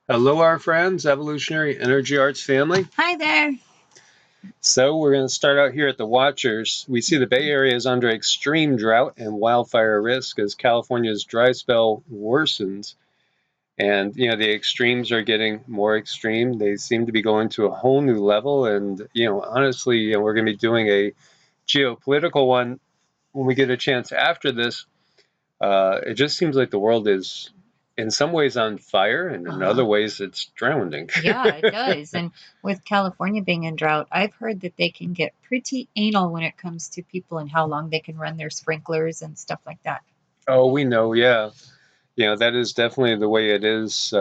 Hello, our friends, Evolutionary Energy Arts family. Hi there. So we're going to start out here at the Watchers. We see the Bay Area is under extreme drought and wildfire risk as California's dry spell worsens. And, the extremes are getting more extreme. They seem to be going to a whole new level. And, honestly, we're going to be doing a geopolitical one when we get a chance after this. It just seems like the world is in some ways on fire, and in other ways it's drowning. Yeah, it does. And with California being in drought, I've heard that they can get pretty anal when it comes to people and how long they can run their sprinklers and stuff like that. Oh, we know, yeah. That is definitely the way it is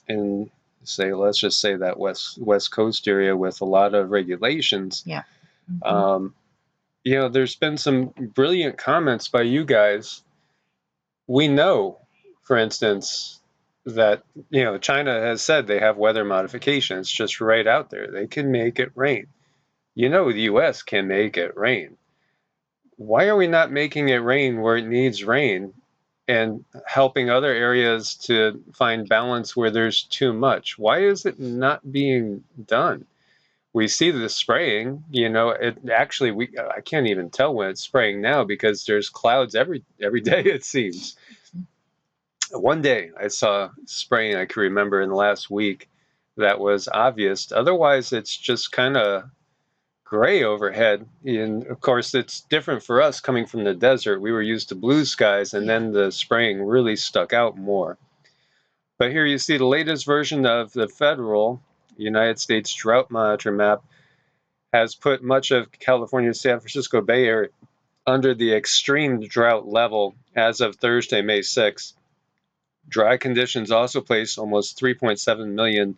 in, let's just say that West Coast area with a lot of regulations. Yeah. There's been some brilliant comments by you guys. We know, for instance, that, China has said they have weather modification. It's just right out there. They can make it rain. The U.S. can make it rain. Why are we not making it rain where it needs rain and helping other areas to find balance where there's too much? Why is it not being done? We see the spraying, it actually, I can't even tell when it's spraying now because there's clouds every day, it seems. One day I saw spraying I can remember in the last week that was obvious. Otherwise, it's just kind of gray overhead. And of course, it's different for us coming from the desert. We were used to blue skies, and then the spraying really stuck out more. But here you see the latest version of the federal United States Drought Monitor map has put much of California's San Francisco Bay Area under the extreme drought level as of Thursday, May 6th. Dry conditions also place almost 3.7 million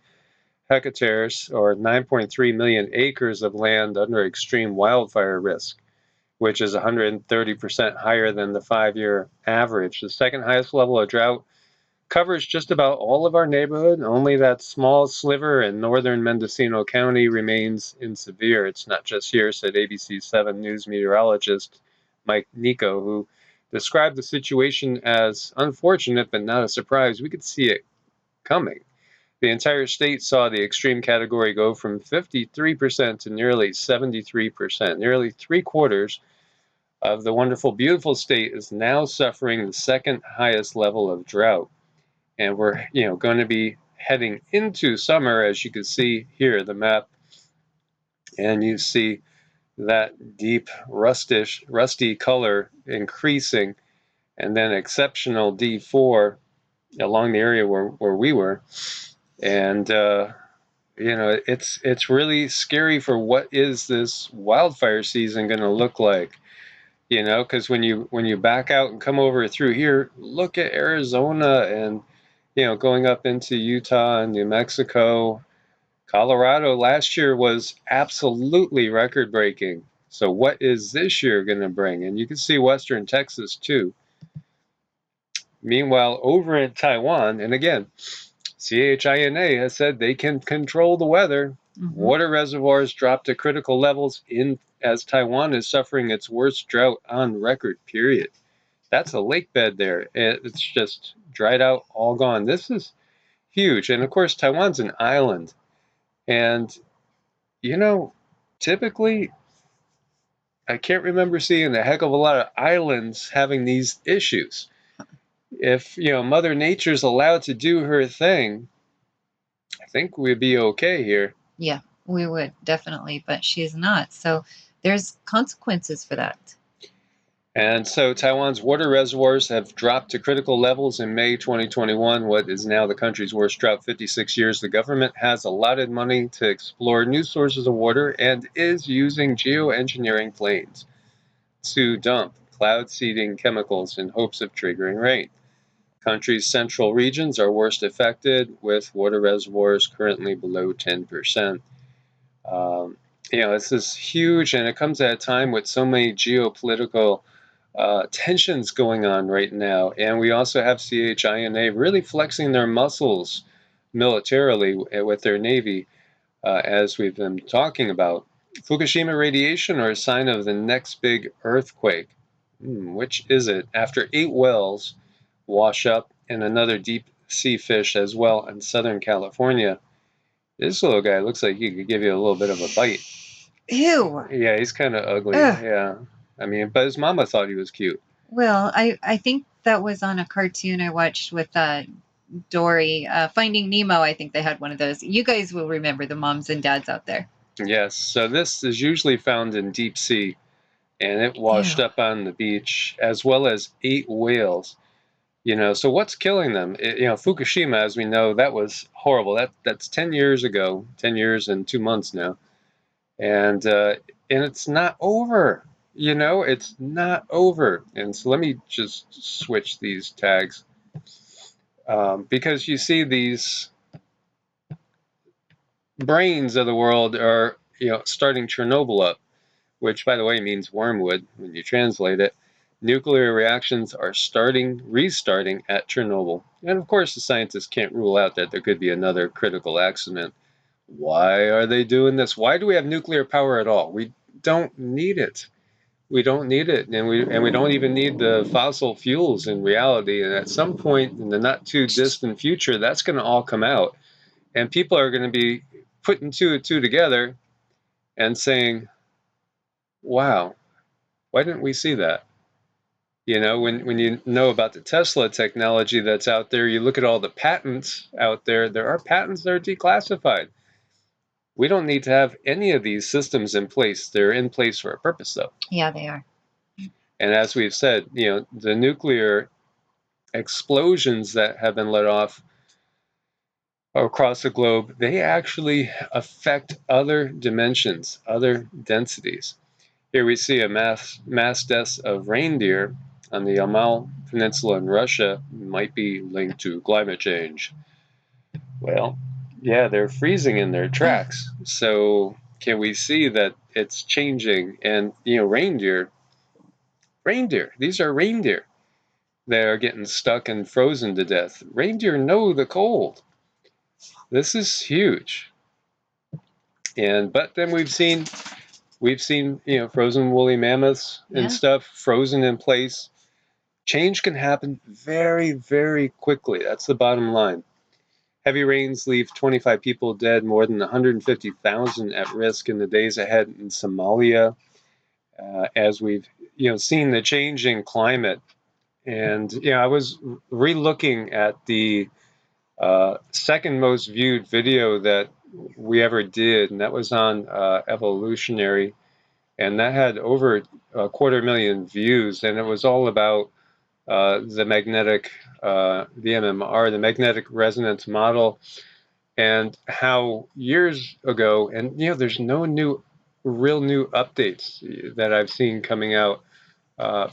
hectares or 9.3 million acres of land under extreme wildfire risk, which is 130% higher than the 5-year average. The second highest level of drought covers just about all of our neighborhood. Only that small sliver in northern Mendocino County remains in severe. It's not just here, said ABC 7 News meteorologist Mike Nico, who described the situation as unfortunate but not a surprise. We could see it coming. The entire state saw the extreme category go from 53% to nearly 73%. Nearly 3/4 of the wonderful, beautiful state is now suffering the second highest level of drought. And we're, going to be heading into summer, as you can see here, the map. And you see that deep rusty color increasing, and then exceptional D4 along the area where we were. And, it's really scary for what is this wildfire season going to look like, because when you back out and come over through here, look at Arizona and, going up into Utah and New Mexico. Colorado last year was absolutely record breaking. So what is this year going to bring? And you can see Western Texas too. Meanwhile, over in Taiwan, and again, CHINA has said they can control the weather. Water reservoirs dropped to critical levels as Taiwan is suffering its worst drought on record, period. That's a lake bed there. It's just dried out, all gone. This is huge. And of course, Taiwan's an island. And, typically, I can't remember seeing a heck of a lot of islands having these issues. If, Mother Nature's allowed to do her thing, I think we'd be okay here. Yeah, we would definitely, but she is not. So there's consequences for that. And so Taiwan's water reservoirs have dropped to critical levels in May 2021, what is now the country's worst drought 56 years. The government has allotted money to explore new sources of water and is using geoengineering planes to dump cloud seeding chemicals in hopes of triggering rain. Country's central regions are worst affected, with water reservoirs currently below 10%. This is huge, and it comes at a time with so many geopolitical tensions going on right now. And we also have CHINA really flexing their muscles militarily with their Navy, as we've been talking about. Fukushima radiation or a sign of the next big earthquake? Which is it? After 8 wells wash up and another deep sea fish as well in Southern California. This little guy looks like he could give you a little bit of a bite. Ew. Yeah, he's kind of ugly. Ugh. Yeah. I mean, but his mama thought he was cute. Well, I think that was on a cartoon I watched with Dory. Finding Nemo, I think they had one of those. You guys will remember, the moms and dads out there. Yes. So this is usually found in deep sea, and it washed Ew. up on the beach, as well as 8 whales. So what's killing them? Fukushima, as we know, that was horrible. That's 10 years ago, 10 years and 2 months now. And it's not over. It's not over. And so let me just switch these tags, because you see these brains of the world are starting Chernobyl up, which, by the way, means wormwood when you translate it. Nuclear reactions are restarting at Chernobyl. And of course, the scientists can't rule out that there could be another critical accident. Why are they doing this? Why do we have nuclear power at all? We don't need it. We don't need it, and we don't even need the fossil fuels in reality. And at some point in the not too distant future, that's going to all come out, and people are going to be putting two and two together and saying, "Wow, why didn't we see that?" When you know about the Tesla technology that's out there, you look at all the patents out there. There are patents that are declassified. We don't need to have any of these systems in place. They're in place for a purpose, though. Yeah, they are. And as we've said, the nuclear explosions that have been let off across the globe, they actually affect other dimensions, other densities. Here we see a mass deaths of reindeer on the Yamal Peninsula in Russia might be linked to climate change. Well, yeah, they're freezing in their tracks. So can we see that it's changing? And reindeer, these are reindeer. They are getting stuck and frozen to death. Reindeer know the cold. This is huge. But then we've seen frozen woolly mammoths and stuff frozen in place. Change can happen very, very quickly. That's the bottom line. Heavy rains leave 25 people dead, more than 150,000 at risk in the days ahead in Somalia, as we've seen the changing climate. And I was re-looking at the second most viewed video that we ever did, and that was on Evolutionary, and that had over 250,000 views, and it was all about the MMR, the magnetic resonance model, and how years ago, and there's no real new updates that I've seen coming out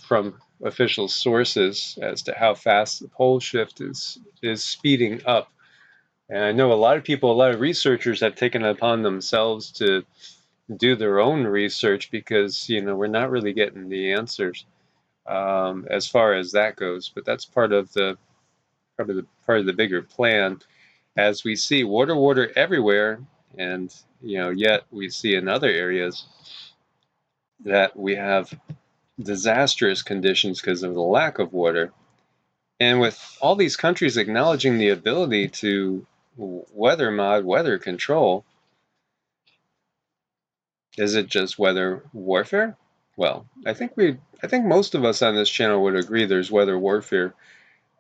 from official sources as to how fast the pole shift is speeding up. And I know a lot of researchers have taken it upon themselves to do their own research, because we're not really getting the answers as far as that goes. But that's part of the bigger plan, as we see water everywhere, and yet we see in other areas that we have disastrous conditions because of the lack of water. And with all these countries acknowledging the ability to weather control, is it just weather warfare? Well, I think most of us on this channel would agree there's weather warfare,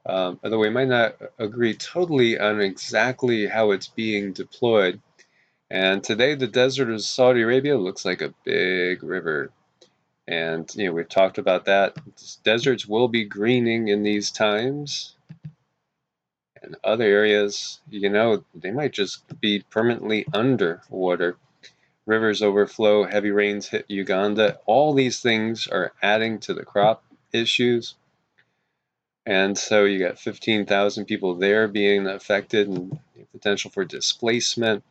although we might not agree totally on exactly how it's being deployed. And today, the desert of Saudi Arabia looks like a big river. And we've talked about that. Deserts will be greening in these times. And other areas, they might just be permanently underwater. Rivers overflow, heavy rains hit Uganda. All these things are adding to the crop issues. And so you got 15,000 people there being affected, and potential for displacement.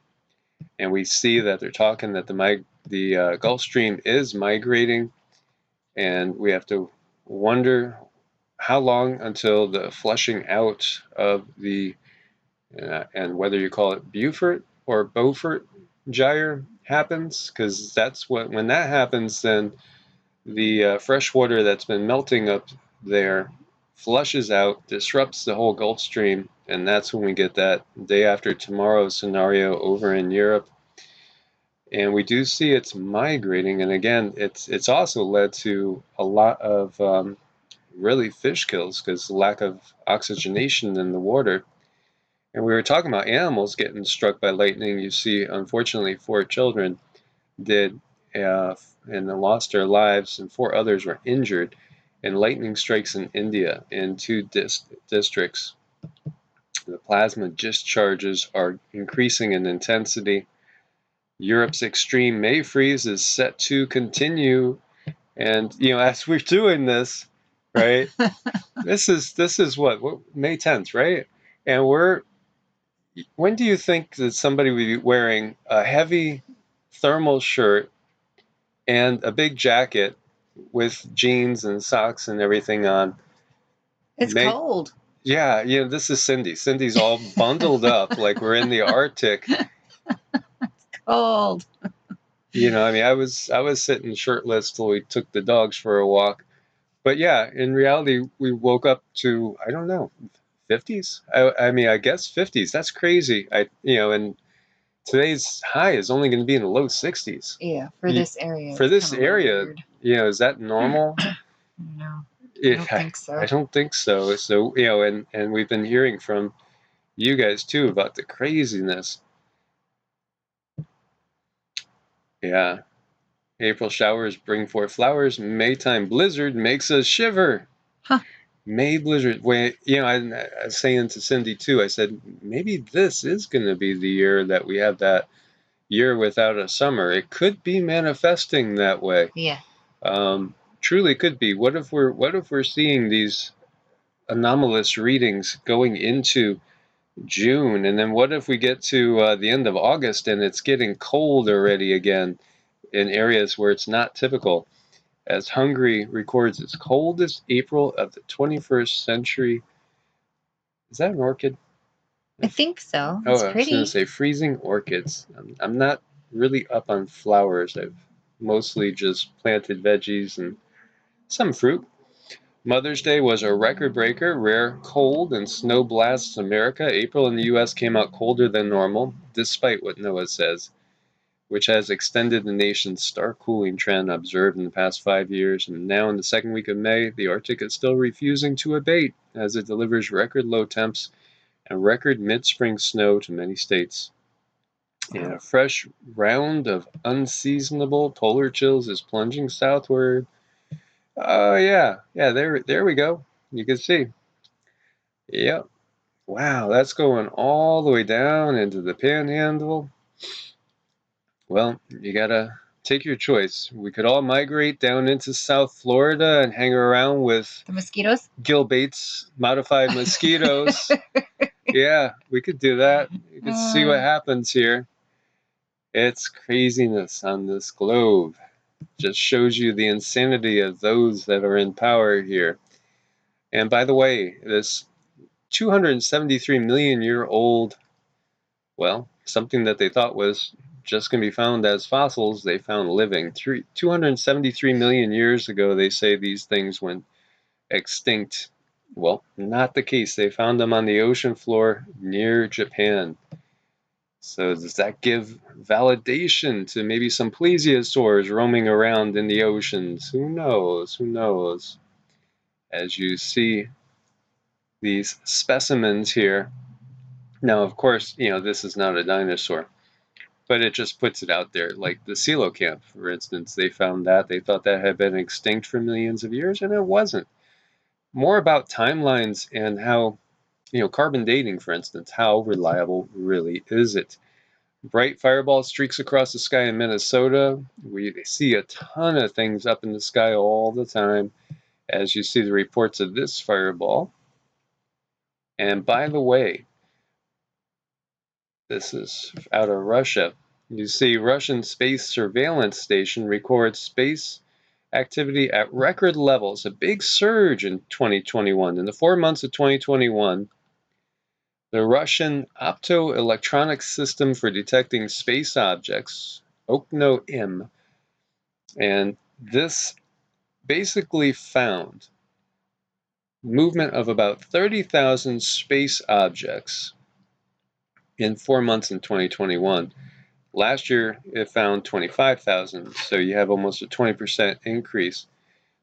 And we see that they're talking that the Gulf Stream is migrating, and we have to wonder how long until the flushing out of the and whether you call it Beaufort or Beaufort Gyre happens, because when that happens, then the fresh water that's been melting up there flushes out, disrupts the whole Gulf Stream, and that's when we get that day after tomorrow scenario over in Europe. And we do see it's migrating, and again, it's also led to a lot of really fish kills because lack of oxygenation in the water. And we were talking about animals getting struck by lightning. You see, unfortunately, 4 children did and lost their lives, and 4 others were injured in lightning strikes in India in 2 districts. The plasma discharges are increasing in intensity. Europe's extreme May freeze is set to continue, and as we're doing this, right? this is what May 10th, right? And when do you think that somebody would be wearing a heavy thermal shirt and a big jacket with jeans and socks and everything on? It's cold. Yeah, this is Cindy. Cindy's all bundled up like we're in the Arctic. It's cold. I mean, I was sitting shirtless till we took the dogs for a walk. But yeah, in reality, we woke up to, I don't know, 50s. I mean, I guess 50s. That's crazy. And today's high is only going to be in the low 60s. Yeah, for this area. For this area, weird. is that normal? No, I don't think so. I don't think so. So, and we've been hearing from you guys too about the craziness. Yeah. April showers bring forth flowers. Maytime blizzard makes us shiver. Huh. May blizzard. Wait, I was saying to Cindy too, I said, maybe this is going to be the year that we have that year without a summer. It could be manifesting that way. Yeah. Truly could be. What if we're seeing these anomalous readings going into June, and then what if we get to the end of August and it's getting cold already again in areas where it's not typical? As Hungary records its coldest April of the 21st century. Is that an orchid? I think so. Oh, It's I was pretty. going to say freezing orchids. I'm not really up on flowers. I've mostly just planted veggies and some fruit. Mother's Day was a record breaker, rare cold and snow blasts America. April in the U.S. came out colder than normal, despite what NOAA says, which has extended the nation's stark cooling trend observed in the past 5 years. And now in the second week of May, the Arctic is still refusing to abate as it delivers record low temps and record mid-spring snow to many states. And a fresh round of unseasonable polar chills is plunging southward. Oh yeah, there we go. You can see. Yep. Wow, that's going all the way down into the Panhandle. Well, you gotta take your choice. We could all migrate down into South Florida and hang around with the mosquitoes. Gil Bates modified mosquitoes. Yeah, we could do that. You could see what happens here. It's craziness on this globe. Just shows you the insanity of those that are in power here. And by the way, this 273 million year old, well, something that they thought was just going to be found as fossils, they found living. 273 million years ago, they say these things went extinct. Well, not the case. They found them on the ocean floor near Japan. So does that give validation to maybe some plesiosaurs roaming around in the oceans? Who knows? Who knows? As you see these specimens here. Now, of course, this is not a dinosaur, but it just puts it out there. Like the coelacanth, for instance, they found that. They thought that had been extinct for millions of years, and it wasn't. More about timelines and how, carbon dating, for instance, how reliable really is it? Bright fireball streaks across the sky in Minnesota. We see a ton of things up in the sky all the time, as you see the reports of this fireball. And by the way, this is out of Russia. You see Russian space surveillance station records space activity at record levels, a big surge in 2021. In the 4 months of 2021, the Russian optoelectronic system for detecting space objects, OKNO-M, and this basically found movement of about 30,000 space objects in 4 months in 2021. Last year, it found 25,000, so you have almost a 20% increase.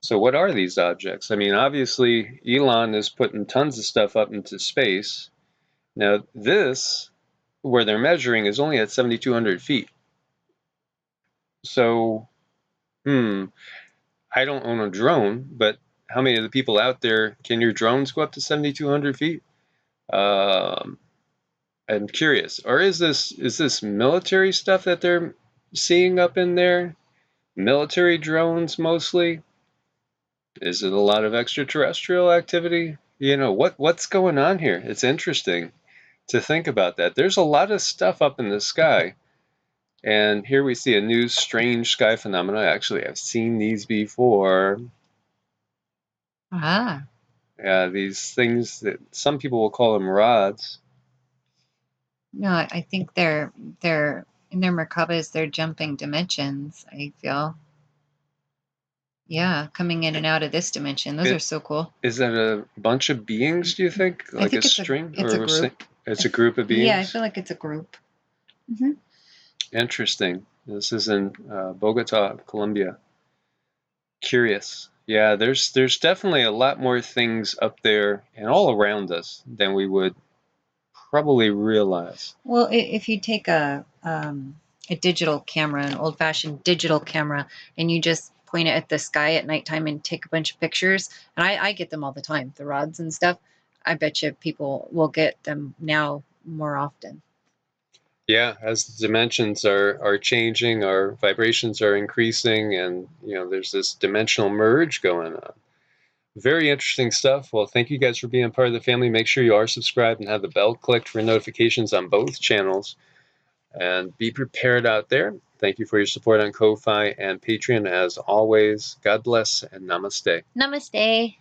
So what are these objects? I mean, obviously, Elon is putting tons of stuff up into space. Now, this, where they're measuring, is only at 7,200 feet. So, I don't own a drone, but how many of the people out there, can your drones go up to 7,200 feet? Um, I'm curious. Or is this military stuff that they're seeing up in there? Military drones mostly? Is it a lot of extraterrestrial activity? You know, what's going on here? It's interesting to think about that. There's a lot of stuff up in the sky. And here we see a new strange sky phenomena. Actually, I've seen these before. Ah. These things that some people will call them rods. No, I think they're in their Merkabas, they're jumping dimensions, I feel. Yeah, coming in and out of this dimension. Those are so cool. Is that a bunch of beings, do you think? I Like a think string? it's a group. It's a group of Yeah, I beings? feel like it's a group. Hmm. Interesting. This is in Bogota, Colombia. Curious. Yeah, there's definitely a lot more things up there and all around us than we would probably realize. Well, if you take a digital camera, an old-fashioned digital camera, and you just point it at the sky at nighttime and take a bunch of pictures, and I get them all the time, the rods and stuff. I bet you people will get them now more often. Yeah, as the dimensions are changing, our vibrations are increasing, and there's this dimensional merge going on. Very interesting stuff. Well, thank you guys for being part of the family. Make sure you are subscribed and have the bell clicked for notifications on both channels. And be prepared out there. Thank you for your support on Ko-Fi and Patreon as always. God bless and namaste. Namaste.